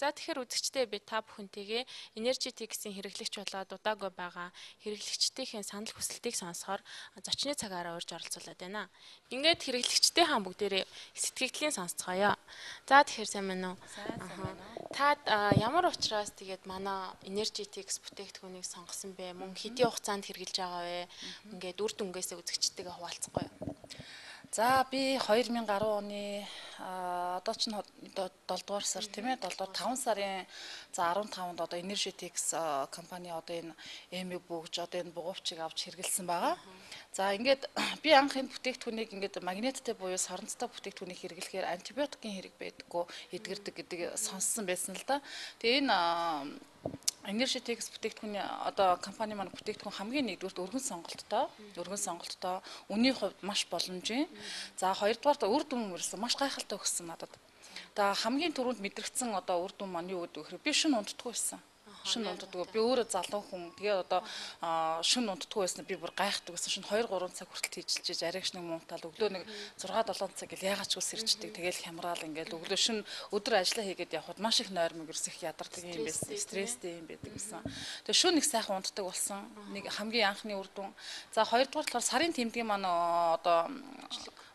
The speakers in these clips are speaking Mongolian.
За тэгэхээр үзэгчдээ би та бүхэнтэйгээ Energetics-ийн хэрэглэгч болоод удаагүй байгаа хэрэглэгчдийн санал хүсэлтийг сонсохоор зочны цагаараа урьж оролцуулаад байна. Ингээд хэрэглэгчдийн хаан бүгдээрээ сэтгэгдлийн сонсцгоё. За тэгэхээр сайн байна уу? Та ямар учраас тэгээд манай Energetics бүтээгдэхүүнийг сонгосон бэ? Мөн хэдийн хугацаанд хэрэглэж байгаа вэ? Ингээд үр дүнгээсээ үзэгчтэйгээ хуваалцгаая. За би 2010 оны одоо ч 7 дугаар сар тийм ээ 7 дугаар 5 сарын за 15-нд одоо Energetics компани одоо энэ эмийг бөгж одоо энэ бугуйчийг авч хэрэгэлсэн байгаа. За ингээд би анх энэ бүтээгдэхүүнийг ингээд магнеттай буюу соронцтой бүтээгдэхүүнийг хэрэглэхээр антибиотикийн хэрэг байдаггүй эдгэрдэг гэдгийг сонссон байсан л да. Тэгээ энэ Energetics бүтээгдэхүүний одоо компани маань бүтээгдэхүүн хамгийн нэгдүгürt өргөн сонголттой үнийн хувьд маш боломжийн. За хоёрдугаарт үр дүн өрсөн маш гайхалтай өгсөн надад. За хамгийн түрүүнд мэдрэгдсэн одоо үр дүн маань юу гэдэг вэ гэхээр би шин унтдаггүй байсан. Шин унтдаггүй. Би өөрөө залуу хүн. Тэгээ одоо шин унтдаггүй байсан би бүр гайхдаг байсан. Шин 2 3 цаг хүртэл хийжилчээж аригш нэг муутал өглөө нэг 6 7 цаг гэл яагаад ч үс ирчдэг. Тэгээл хямраал ингээл өглөө шин өдөр ажиллаа хийгээд явхад маш их нойрмог ерс их ядардаг юм байсан. Стресстэй юм байдаг гэсэн. Тэгээ шүн нэг сайхан унтдаг болсон. Нэг хамгийн анхны үр дүн. За хоёрдугаар болохоор сарын тэмдгийн маань одоо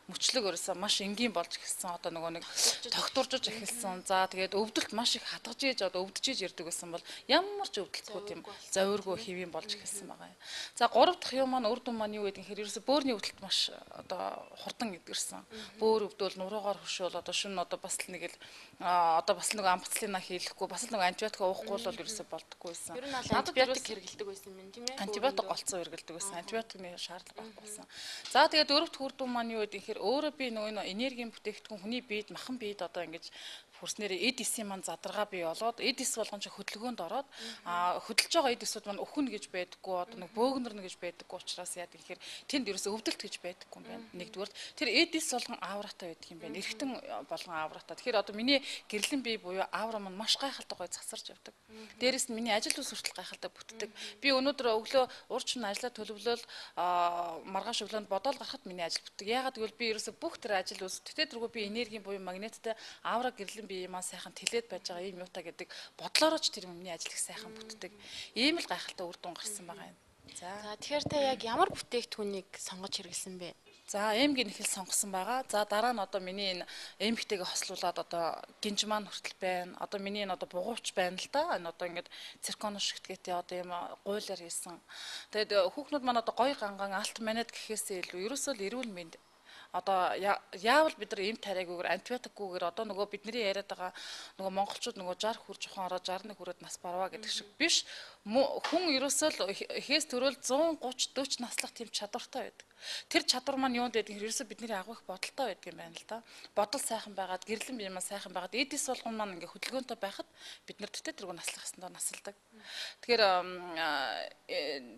мөчлөг өрөөсөө маш энгийн болж эхэлсэн. Одоо нөгөө нэг тогтворжиж эхэлсэн. За тэгээд өвдөлт маш их хатгаж ийж одоо өвдөж ирдэг байсан бол ямар ч өвдөлтгүй тийм зовиргүй хэвийн болж эхэлсэн байгаа юм. За 3 дахь юм маань үр дүн маань юу гэдэг гэхээр ерөөсөө бөөрийн өвдөлт маш одоо хурдан эдгэрсэн. Бөөр өвдөл нуруугаар хөшөөл одоо шин одоо бас л нэг л одоо бас нэг амбацлина хийлэхгүй бас л нэг антибиотик уухгүй бол ерөөсөө болдоггүй байсан. Ер нь антибиотик хэрэглэдэг байсан юм тийм ээ. Антибиотик голцоо хэрэглэдэг байсан. Антибиотикны шаардлага байхгүй байсан. За тэгээд дөрөвт үр дүн маань юу гэдэг гэхээр өөрөө би нөгөө энергийн бүтээгдэхүүн хүний биед махан биед одоо ингэж хүрснээрээ эд эсийн маань задаргаа бий болоод эд эс болгон ч хөдөлгөөнд ороод хөдөлж байгаа эд эсүүд маань өхөн гэж байдаггүй одоо нэг бөөгнөр гэж байдаггүй учраас яа гэхээр тэнд ерөөсөө өвдөлт гэж байдаггүй юм байна. Нэгдүгээр тэр эд эс болгон авратай байдаг юм байна. Эргэтэн болгон авратай. Тэгэхээр одоо миний гэрлэн бие буюу авра маань маш гайхалтай гой засарч явдаг. Дээрээс нь миний ажил үс хүртэл гайхалтай бүтдэг. Би өнөөдөр өглөө урьдчилан ажиллаа төлөвлөл маргааш өглөөнд бодоол гарахад миний ажил бүтдэг. Яагаад гэвэл би ерөөсөө бүх тэр ажил үс тэгтээ тэргүй би энергийн буюу магнеттай авра гэрлэн бие маа сайхан тэлээд байж байгаа юм юута гэдэг бодлороо ч тэр миний ажил их сайхан бүтдэг. Ийм л гайхалтай үр дүн гарсан байгаа юм. За тэгэхээр та яг ямар бүтээгдэхүүнийг сонгож хэрэглэсэн бэ? За эмгийн ихэл сонгосон байгаа. За дараа нь одоо миний энэ эмгтэйгээ хослуулаад одоо гинж маань хүртэл байна. Одоо миний энэ одоо бугуйч байна л да. Энэ одоо ингээд цирконо шигтгээтэй одоо юм гуйлаар хийсэн. Тэгээд хүүхнүүд маань одоо гоё ганган алт манад гэхээсээ илүү ерөөсөө л эрүүл мэнд одоо яавал бид нар эм тариагүйгээр антибиотикгүйгээр одоо нөгөө бидний яриад байгаа нөгөө монголчууд нөгөө 60 хүрж ухаан ороо 61 хүрээд нас барваа гэдэг шиг биш хүн ерөөсөө л эхээс төрөөл 130 40 наслах тийм чадвартай байдаг. Тэр чадвар маань юунд байдаг хэрэг ерөөсөө бидний агуулх бодолтой байдаг юм байна л да. Бодол сайхан байгаад гэрлэн бие маань сайхан байгаад эдис болгон маань ингээ хөдөлгөөнтэй байхад бид нар төтэ тэргүй наслах ёстой насалдаг. Тэгэхээр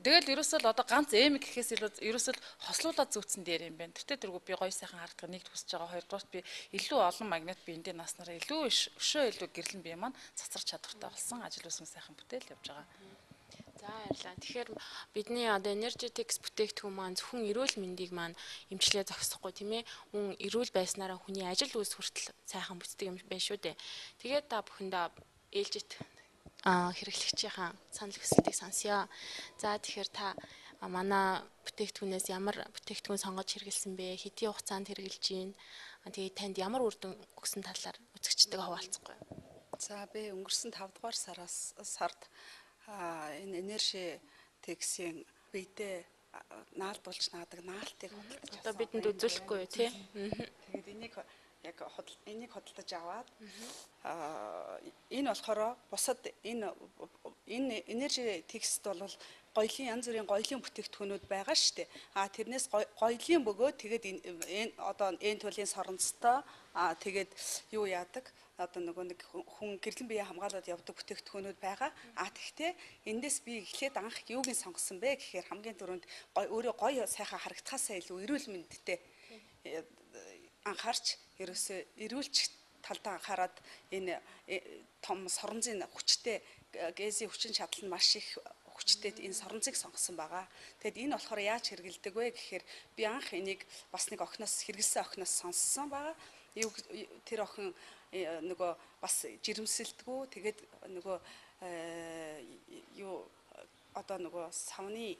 тэгэл ерөөсөө л одоо ганц эм гэхээс илүү ерөөсөө л хослуулаад зүүцсэн дээр юм байна. Төтэ тэргүй би гоё сайхан харагдах нэгд хүсэж байгаа. Хоёрдугаарт би илүү олон магнит биендээ наснараа илүү өшөө илүү гэрлэн бие маань цацрах чадвартай болсон. Ажил үсэн сайхан бүтээл явж байгаа. За баярлалаа. Тэгэхээр бидний одоо Energetics бүтээгдэхүүн маань зөвхөн эрүүл мэндийг маань эмчилгээ зогсохгүй тийм ээ. Мөн эрүүл байснараа хүний ажил үйлс хүртэл сайхан бүтдэг юм байна шүү дээ. Тэгээд та бүхэндээ ээлжит хэрэглэгчийн санал хүсэлтийг сонсъё. За тэгэхээр та манай бүтээгдэхүүнээс ямар бүтээгдэхүүн сонгож хэрэглэсэн бэ? Хэдийн хугацаанд хэрэглэж байна? Тэгээд танд ямар үр дүн өгсөн талаар үзэгчтэйгээ хуваалцахгүй. За би өнгөрсөн 5 дугаар сард энэ Energetics-ийн биедээ наалдуулж наадаг наалтыг худалдаж авсан. Одоо бидэнд үзүүлэхгүй тий. Тэгээд энийг худалдаж аваад энэ болохоор бусад энэ Energetics-д бол гоёлын янз бүрийн гоёлын бүтээгдэхүүнүүд байгаа шүү дээ. Тэрнээс гоёлын бөгөөд тэгээд энэ одоо энэ төрлийн соронцтой тэгээд юу яадаг? Одоо нөгөө нэг хүн гэрлэн бие хамгаалаад явдаг бүтээгдэхүүнүүд байгаа. Тэгтээ эндээс би эхлээд анх юуг нь сонгосон бэ гэхээр хамгийн түрүүнд өөрөө гоё сайхан харагдахаасаа илүү эрүүл мэндтэй анхаарч ерөөсөө эрүүлч талдаа анхаарад энэ том соронзын хүчтэй гэзийн хүчин чадал нь маш их хүчтэй энэ соронзыг сонгосон байгаа. Тэгэд энэ болохоор яаж хэрэгэлдэг вэ гэхээр би анх энийг бас нэг охиноос хэрэгэлсэн охиноос сонссон байгаа. тэр охин нөгөө бас жирэмсэлдэггүй тэгээд нөгөө юу одоо нөгөө савны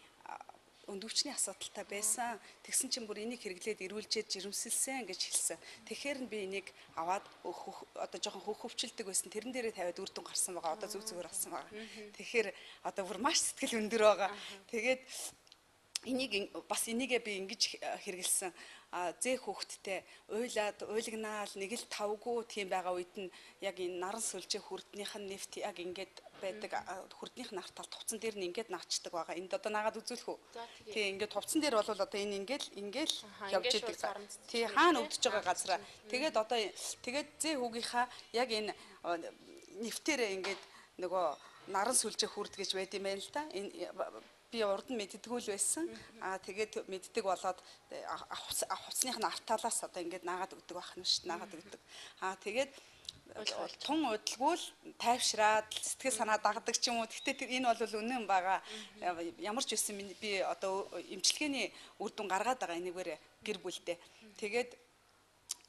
өндөвчний асуудалтай байсан. Тэгсэн чинь бүр энийг хэрэглээд ирүүлжээд жирэмсэлсэн гэж хэлсэн. Тэгэхээр нь би энийг аваад одоо жоохон хөвчилдэг байсан. Тэрэн дээрээ тавиад үр дүн гарсан байгаа. Одоо зүг зүгээр болсон байгаа. Тэгэхээр одоо бүр маш сэтгэл өндөр байгаа. Тэгээд энийгээ би ингэж хэрэгэлсэн. Зээх хүүхдтэй уйлагнаал нэг л тавгүй тийм байгаа үед нь яг энэ наран сүлжээ хүрднийх нь нефт яг ингээд байдаг хүрднийх нь артал тувцсан дээр нь ингээд наачдаг байгаа. Энд одоо наагаад үзүүлэх үү? Тийм ингээд тувцсан дээр бол одоо энэ ингээл явж идэг. Тий хаана өвдөж байгаа газараа. Тэгээд одоо зээ хүүгийнхаа яг энэ нефтээрээ ингээд нөгөө наран сүлжээ хүрд гэж байд юм байна л да. Би урд нь мэддэггүй л байсан. Тэгээд мэддэг болоод авцсных нь арталаас одоо ингээд наагаад өгдөг байх нь шүү дээ. Наагаад өгдөг. Тэгээд тун удалгүй л тайвшраад сэтгэл санаа дагдаг ч юм уу. Гэхдээ энэ бол үнэн байгаа. Ямар ч байсан би одоо эмчилгээний үр дүн гаргаад байгаа энэгээр гэр бүлдээ. Тэгээд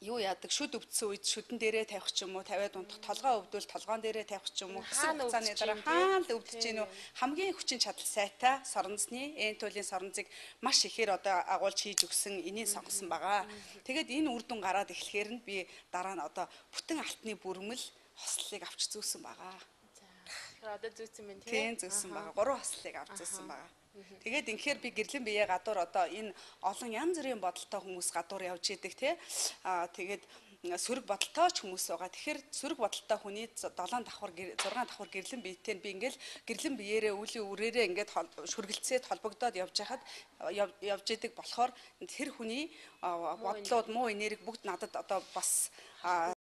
юу яадаг шүд өвдсөн үед шүдэн дээрээ тавих ч юм уу, тавиад унтах, толгоо өвдвөл толгоон дээрээ тавих ч юм уу. Хэсэг хугацааны дараа хаана л өвдөж гинөө хамгийн хүчин чадал сайтай соронзны энтулийн соронзыг маш ихээр одоо агуулж хийж өгсөн энийг сонгосон байгаа. Тэгээд энэ үр дүн гараад эхлэхээр нь би дараа нь одоо бүтэн алтны бүрмэл хослолыг авч зөөсөн байгаа. Тэгэхээр одоо зөөсөн байна тийм. Тийм зөөсөн байгаа. 3 хослолыг авч зөөсөн байгаа. Тэгээд инхээр би гэрлэн бие гадуур одоо энэ олон янз бүрийн бодолтой хүмүүс гадуур явж идэг тий. Тэгээд сөрөг бодолтой ч хүмүүс байгаа. Тэгэхээр сөрөг бодолтой хүний 7 давхар 6 давхар гэрлэн биетэй би ингээл гэрлэн биеэрээ үлийн үрээрээ ингээд шүргэлцээд холбогдоод явж хахад явж идэг болохоор тэр хүний бодлоод муу энерги бүгд надад одоо бас